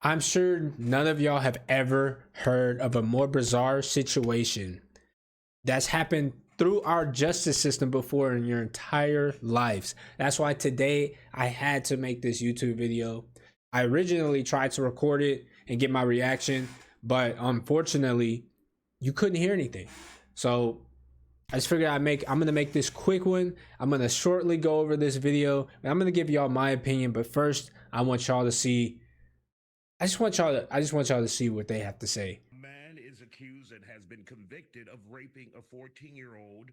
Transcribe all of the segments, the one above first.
I'm sure none of y'all have ever heard of a more bizarre situation that's happened through our justice system before in your entire lives. That's why today I had to make this YouTube video. I originally tried to record it and get my reaction, but unfortunately, you couldn't hear anything. So I just figured I'm gonna make this quick one. I'm gonna shortly go over this video and I'm gonna give y'all my opinion. But first, I want y'all to see. I just want y'all to see what they have to say. Man is accused and has been convicted of raping a 14-year-old,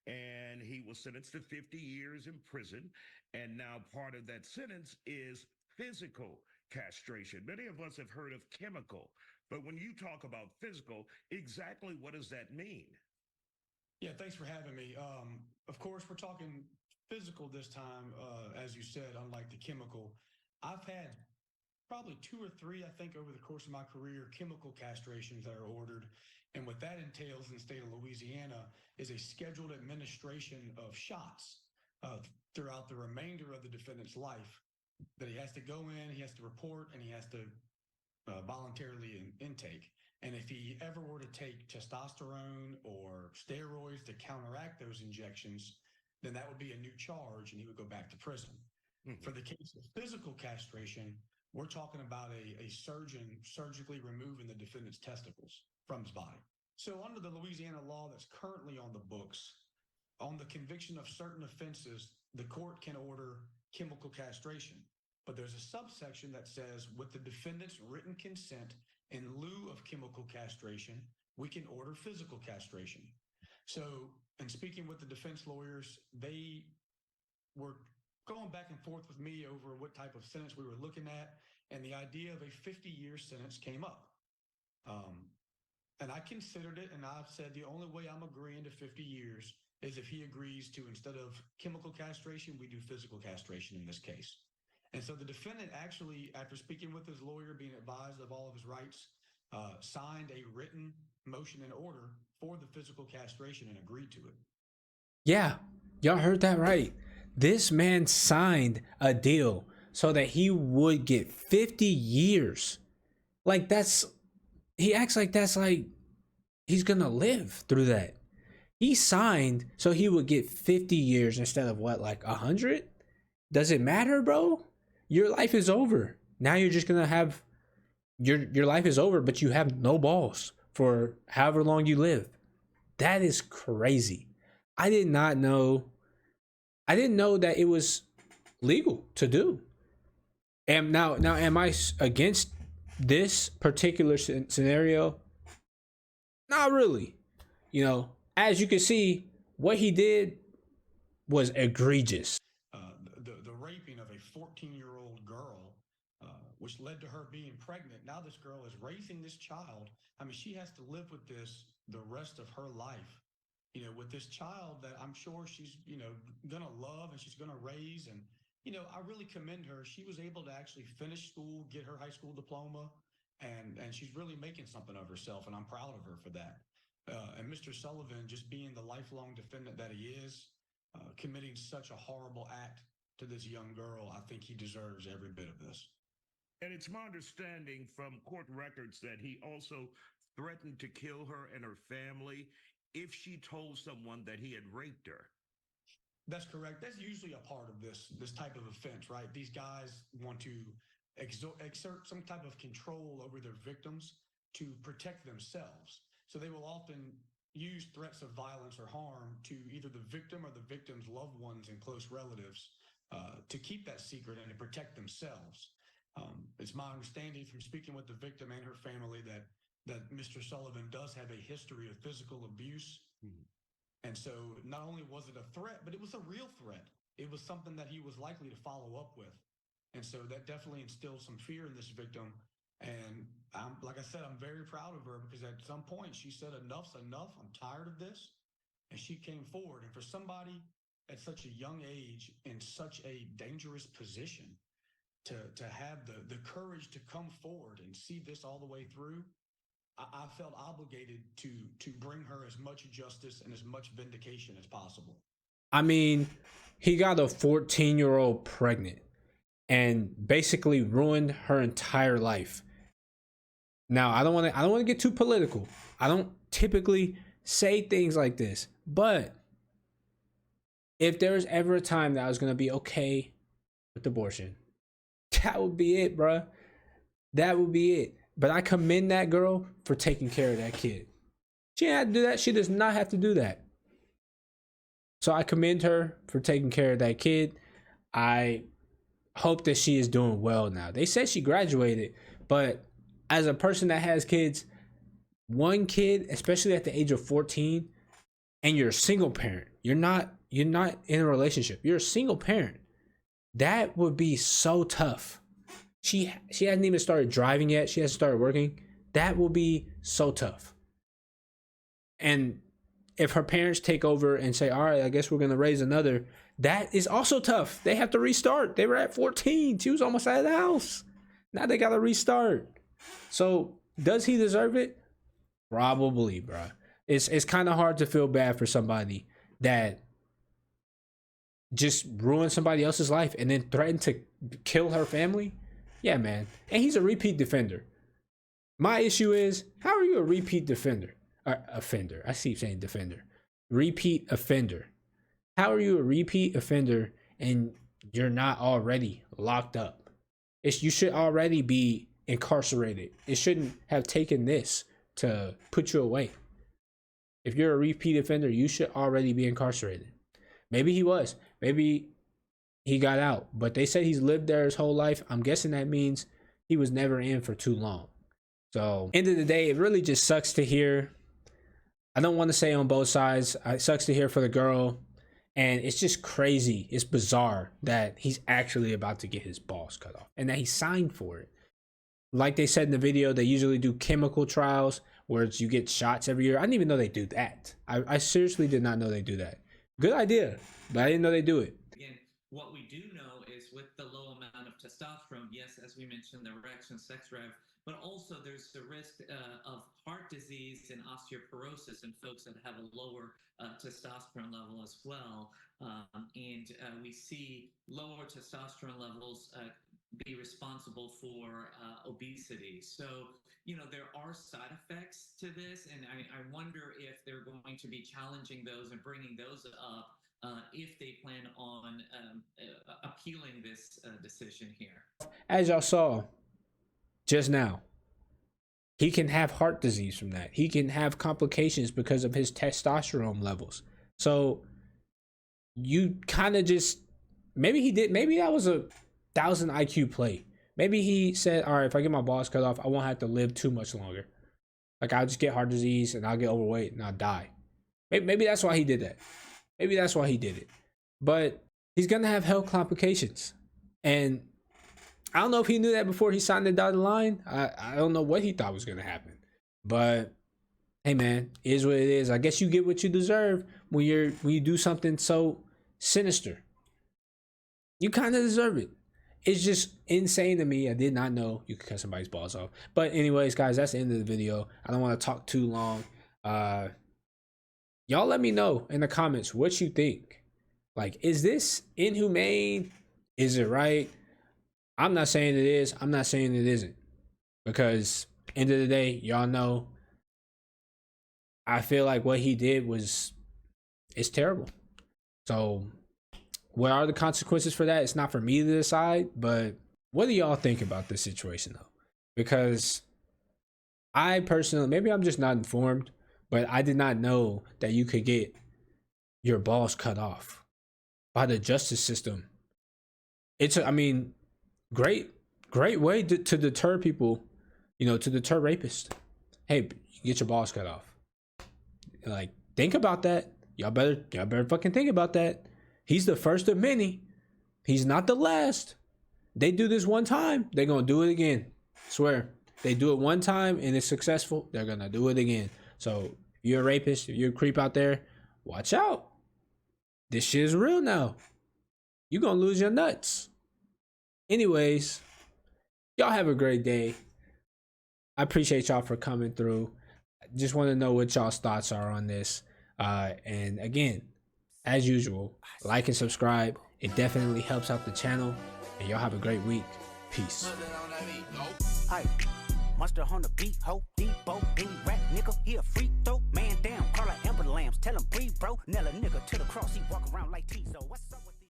and he was sentenced to 50 years in prison. And now part of that sentence is physical castration. Many of us have heard of chemical, but when you talk about physical, exactly what does that mean? Yeah, thanks for having me. Of course, we're talking physical this time, as you said, unlike the chemical. I've had probably two or three, I think, over the course of my career, chemical castrations that are ordered. And what that entails in the state of Louisiana is a scheduled administration of shots throughout the remainder of the defendant's life that he has to go in, he has to report, and he has to voluntarily intake. And if he ever were to take testosterone or steroids to counteract those injections, then that would be a new charge and he would go back to prison. For the case of physical castration, we're talking about a surgeon surgically removing the defendant's testicles from his body. So under the Louisiana law that's currently on the books, on the conviction of certain offenses, the court can order chemical castration. But there's a subsection that says, with the defendant's written consent in lieu of chemical castration, we can order physical castration. So, in speaking with the defense lawyers, they were going back and forth with me over what type of sentence we were looking at, and the idea of a 50-year sentence came up. And I considered it, and I've said the only way I'm agreeing to 50 years is if he agrees to, instead of chemical castration, we do physical castration in this case. And so the defendant actually, after speaking with his lawyer, being advised of all of his rights, signed a written motion and order for the physical castration and agreed to it. Yeah, y'all heard that right. This man signed a deal so that he would get 50 years. Like he acts like that's like he's gonna live through that. He signed so he would get 50 years instead of what, like 100? Does it matter, bro? Your life is over. Now you're just gonna have your life is over, but you have no balls for however long you live. That is crazy. I did not know. I didn't know that it was legal to do. And now, am I against this particular scenario? Not really. You know, as you can see, what he did was egregious. The raping of a 14-year-old girl, which led to her being pregnant. Now this girl is raising this child. I mean, she has to live with this the rest of her life. You know, with this child that I'm sure she's, gonna love and she's gonna raise. And, I really commend her. She was able to actually finish school, get her high school diploma, and she's really making something of herself. And I'm proud of her for that. And Mr. Sullivan, just being the lifelong defendant that he is, committing such a horrible act to this young girl, I think he deserves every bit of this. And it's my understanding from court records that he also threatened to kill her and her family if she told someone that he had raped her. That's correct. That's usually a part of this type of offense, right? These guys want to exert some type of control over their victims to protect themselves. So they will often use threats of violence or harm to either the victim or the victim's loved ones and close relatives to keep that secret and to protect themselves. It's my understanding from speaking with the victim and her family that Mr. Sullivan does have a history of physical abuse. Mm-hmm. And so not only was it a threat, but it was a real threat. It was something that he was likely to follow up with. And so that definitely instilled some fear in this victim. And like I said, I'm very proud of her because at some point she said, enough's enough. I'm tired of this. And she came forward. And for somebody at such a young age in such a dangerous position to have the courage to come forward and see this all the way through, I felt obligated to bring her as much justice and as much vindication as possible. I mean, he got a 14-year-old pregnant and basically ruined her entire life. Now, I don't want to get too political. I don't typically say things like this, but if there was ever a time that I was going to be okay with abortion, that would be it, bruh. That would be it. But I commend that girl for taking care of that kid. She didn't have to do that. She does not have to do that. So I commend her for taking care of that kid. I hope that she is doing well now. They said she graduated, but as a person that has kids, one kid, especially at the age of 14, and you're a single parent, you're not in a relationship, you're a single parent, that would be so tough. She hasn't even started driving yet. She hasn't started working. That will be so tough. And if her parents take over and say, all right, I guess we're going to raise another, that is also tough. They have to restart. They were at 14. She was almost out of the house. Now they got to restart. So does he deserve it? Probably, bro. It's kind of hard to feel bad for somebody that just ruined somebody else's life and then threatened to kill her family. Yeah, man. And he's a repeat defender. My issue is, how are you a repeat defender? Offender. I keep saying defender. Repeat offender. How are you a repeat offender and you're not already locked up? You should already be incarcerated. It shouldn't have taken this to put you away. If you're a repeat offender, you should already be incarcerated. Maybe he was. Maybe he got out. But they said he's lived there his whole life. I'm guessing that means he was never in for too long. So, end of the day, it really just sucks to hear. I don't want to say on both sides. It sucks to hear for the girl. And it's just crazy. It's bizarre that he's actually about to get his balls cut off and that he signed for it. Like they said in the video, they usually do chemical trials where you get shots every year. I didn't even know they do that. I seriously did not know they do that. Good idea, but I didn't know they do it. Again, what we do know is with the low amount of testosterone, yes, as we mentioned, the erection, sex drive, but also there's the risk of heart disease and osteoporosis in folks that have a lower testosterone level as well. We see lower testosterone levels be responsible for obesity. So, there are side effects to this, and I wonder if they're going to be challenging those and bringing those up if they plan on appealing this decision here. As y'all saw just now, he can have heart disease from that. He can have complications because of his testosterone levels. So you kind of just, maybe that was a 1,000 IQ play. Maybe he said, all right, if I get my balls cut off, I won't have to live too much longer. Like, I'll just get heart disease and I'll get overweight and I'll die. Maybe that's why he did that. Maybe that's why he did it. But he's going to have health complications. And I don't know if he knew that before he signed the dotted line. I don't know what he thought was going to happen. But hey, man, it is what it is. I guess you get what you deserve when you do something so sinister. You kind of deserve it. It's just insane to me. I did not know you could cut somebody's balls off. But anyways, guys, that's the end of the video. I don't want to talk too long. Y'all let me know in the comments what you think. Like, is this inhumane? Is it right? I'm not saying it is. I'm not saying it isn't. Because end of the day, y'all know, I feel like what he did it's terrible. So what are the consequences for that? It's not for me to decide, but what do y'all think about this situation though? Because I personally, maybe I'm just not informed, but I did not know that you could get your balls cut off by the justice system. Great way to deter people, to deter rapists. Hey, get your balls cut off. Like, think about that. Y'all better fucking think about that. He's the first of many. He's not the last. They do this one time, they're gonna do it again. Swear. They do it one time and it's successful, they're gonna do it again. So if you're a rapist, if you're a creep out there, watch out. This shit is real now. You're gonna lose your nuts. Anyways, y'all have a great day. I appreciate y'all for coming through. Just want to know what y'all's thoughts are on this. And again, as usual, like and subscribe. It definitely helps out the channel. And y'all have a great week. Peace. Monster on the beat, ho, Debo, any rap nigga, he a freak throw. Man down, call her Amber Lambs, tell him breathe, bro. Nail a nigga to the cross, he walk around like Tizo. What's up with